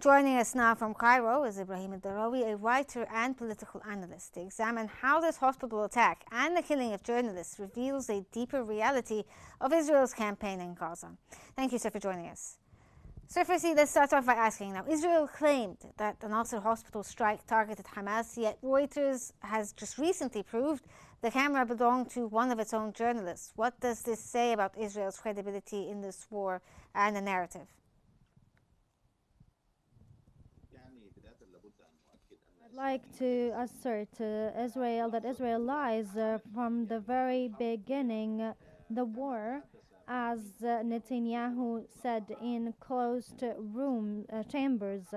Joining us now from Cairo is Ibrahim El Darawy, a writer and political analyst, to examine how this hospital attack and the killing of journalists reveals a deeper reality of Israel's campaign in Gaza. Thank you, sir, for joining us. So firstly, let's start off by asking now, Israel claimed that the Nasser hospital strike targeted Hamas, yet Reuters has just recently proved the camera belonged to one of its own journalists. What does this say about Israel's credibility in this war and the narrative? I'd like to assert Israel that Israel lies from the very beginning. The war, as Netanyahu said in closed room chambers.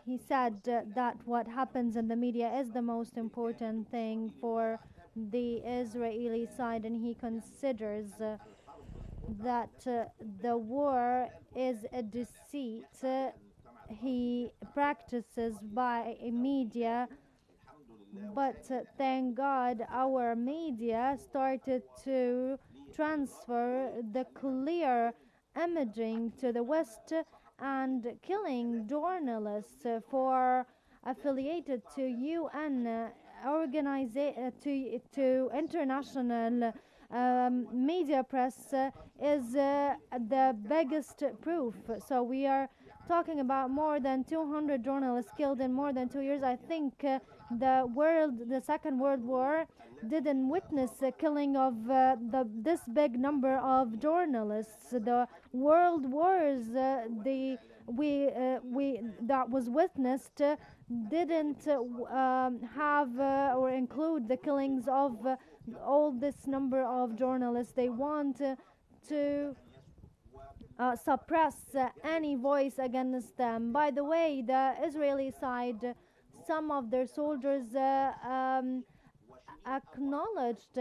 He said that what happens in the media is the most important thing for the Israeli side, and he considers that the war is a deceit he practices by media. But thank God our media started to transfer the clear imaging to the West, and killing journalists for affiliated to UN to international media press is the biggest proof. So we are talking about more than 200 journalists killed in more than 2 years. I think the Second World War didn't witness the killing of this big number of journalists. The world wars that was witnessed didn't have or include the killings of all this number of journalists. They want to suppress any voice against them. By the way, the Israeli side, some of their soldiers acknowledged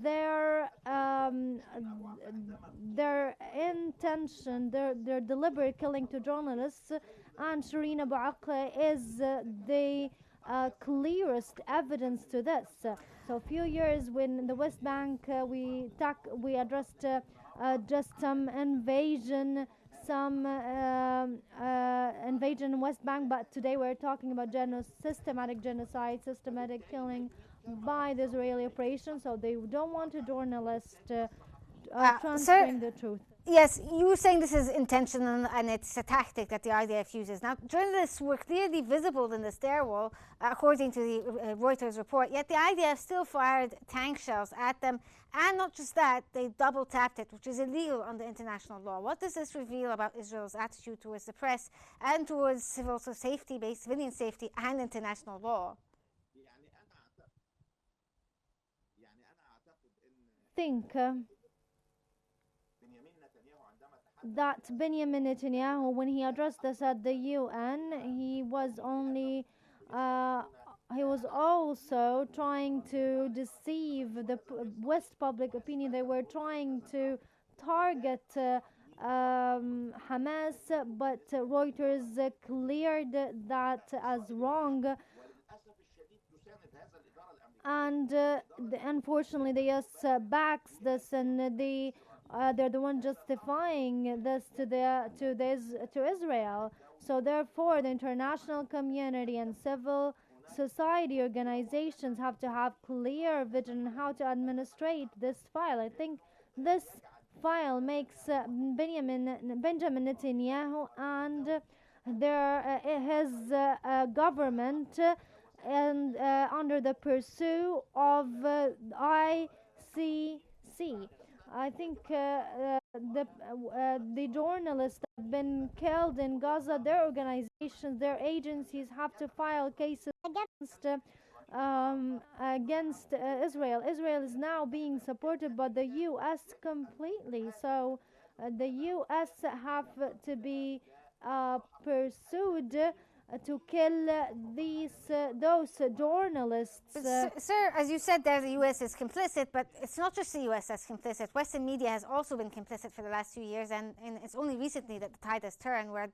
their intention, their deliberate killing to journalists, and Shireen Abu Akleh is the clearest evidence to this. So a few years when in the West Bank we addressed just some invasion in West Bank, but today we're talking about systematic genocide, systematic killing by the Israeli operation. So they don't want a journalist transferring the truth. Yes, you were saying this is intentional and it's a tactic that the IDF uses. Now, journalists were clearly visible in the stairwell, according to the Reuters report, yet the IDF still fired tank shells at them. And not just that, they double-tapped it, which is illegal under international law. What does this reveal about Israel's attitude towards the press and towards civilian safety and international law? I think that Benjamin Netanyahu, when he addressed this at the UN, he was also trying to deceive the West public opinion. They were trying to target Hamas, but Reuters cleared that as wrong. And unfortunately, the US backs this, and they're the one justifying this to Israel. So therefore, the international community and civil society organizations have to have clear vision on how to administrate this file. I think this file makes Benjamin Netanyahu and his government and under the pursuit of ICC. I think the journalists that have been killed in Gaza, their organizations, their agencies have to file cases against Israel. Israel is now being supported by the U.S. completely. So the U.S. have to be pursued to kill those journalists. Sir, as you said there, the U.S. is complicit, but it's not just the U.S. that's complicit. Western media has also been complicit for the last few years, and it's only recently that the tide has turned, where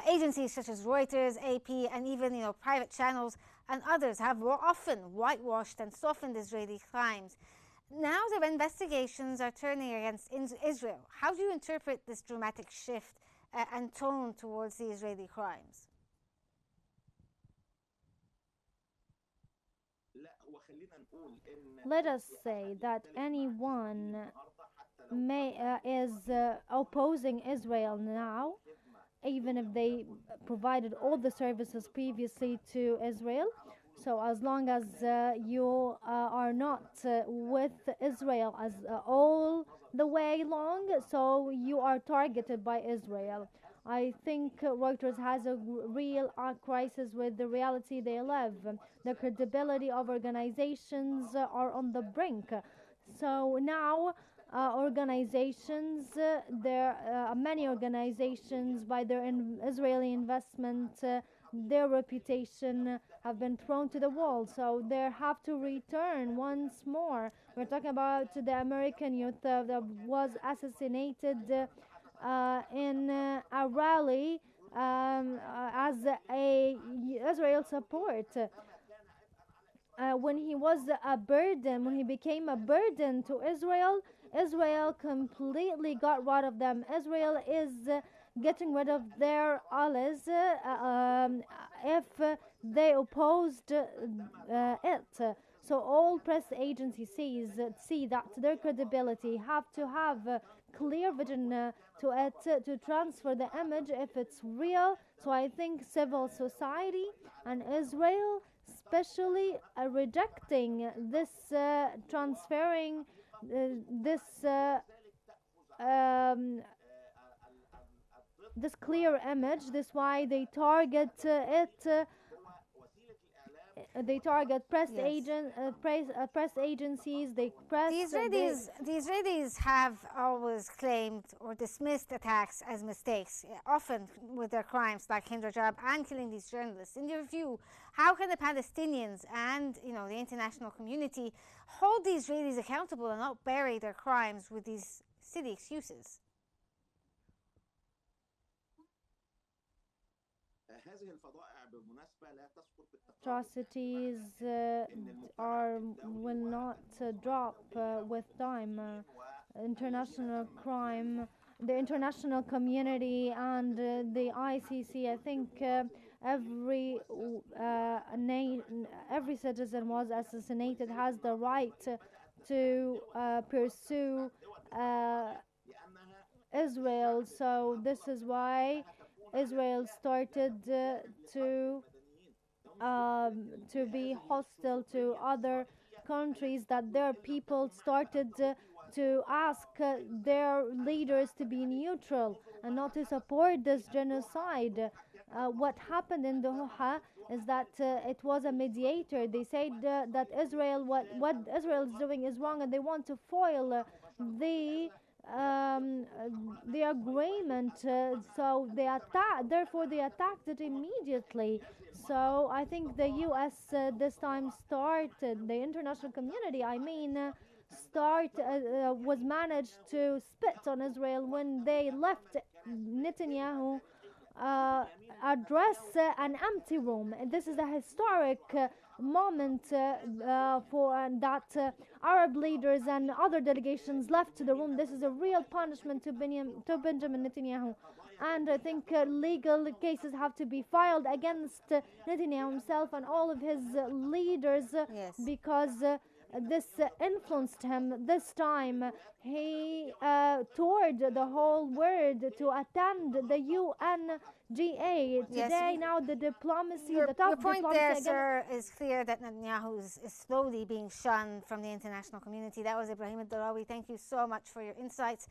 agencies such as Reuters, AP, and even private channels and others have often whitewashed and softened Israeli crimes. Now the investigations are turning against Israel. How do you interpret this dramatic shift and tone towards the Israeli crimes? Let us say that anyone is opposing Israel now, even if they provided all the services previously to Israel. So as long as you are not with Israel as all the way long, so you are targeted by Israel. I think Reuters has a real crisis with the reality they live. The credibility of organizations are on the brink. So now organizations, there are many organizations by their Israeli investment, their reputation have been thrown to the wall. So they have to return once more. We're talking about the American youth that was assassinated in a rally as a Israel support. When he was a burden, when he became a burden to Israel, Israel completely got rid of them. Israel is getting rid of their allies if they opposed it. So all press agencies see that their credibility have to have clear vision to it to transfer the image if it's real. So I think civil society and Israel especially rejecting this transferring this um, this clear image. This why they target they target Yes. press agencies. They press The Israelis have always claimed or dismissed attacks as mistakes, often with their crimes like Hinderjob and killing these journalists. In your view, how can the Palestinians and the international community hold the Israelis accountable and not bury their crimes with these silly excuses? atrocities are will not drop with time. International crime, the international community, and the ICC. I think every citizen was assassinated has the right to pursue Israel. So this is why Israel started to be hostile to other countries, that their people started to ask their leaders to be neutral and not to support this genocide. What happened in Doha is that it was a mediator. They said that what Israel is doing is wrong, and they want to foil the um, the agreement. So they attacked. Therefore, they attacked it immediately. So I think the U.S. This time started the international community. Was managed to spit on Israel when they left Netanyahu address an empty room. This is a historic moment for that Arab leaders and other delegations left the room. This is a real punishment to Benjamin Netanyahu. And I think legal cases have to be filed against Netanyahu himself and all of his leaders Yes. because this influenced him. This time he toured the whole world to attend the UNGA. Today, Yes. now the diplomacy, Your the tough point diplomacy there, against sir, is clear that Netanyahu is slowly being shunned from the international community. That was Ibrahim El Darawy. Thank you so much for your insights.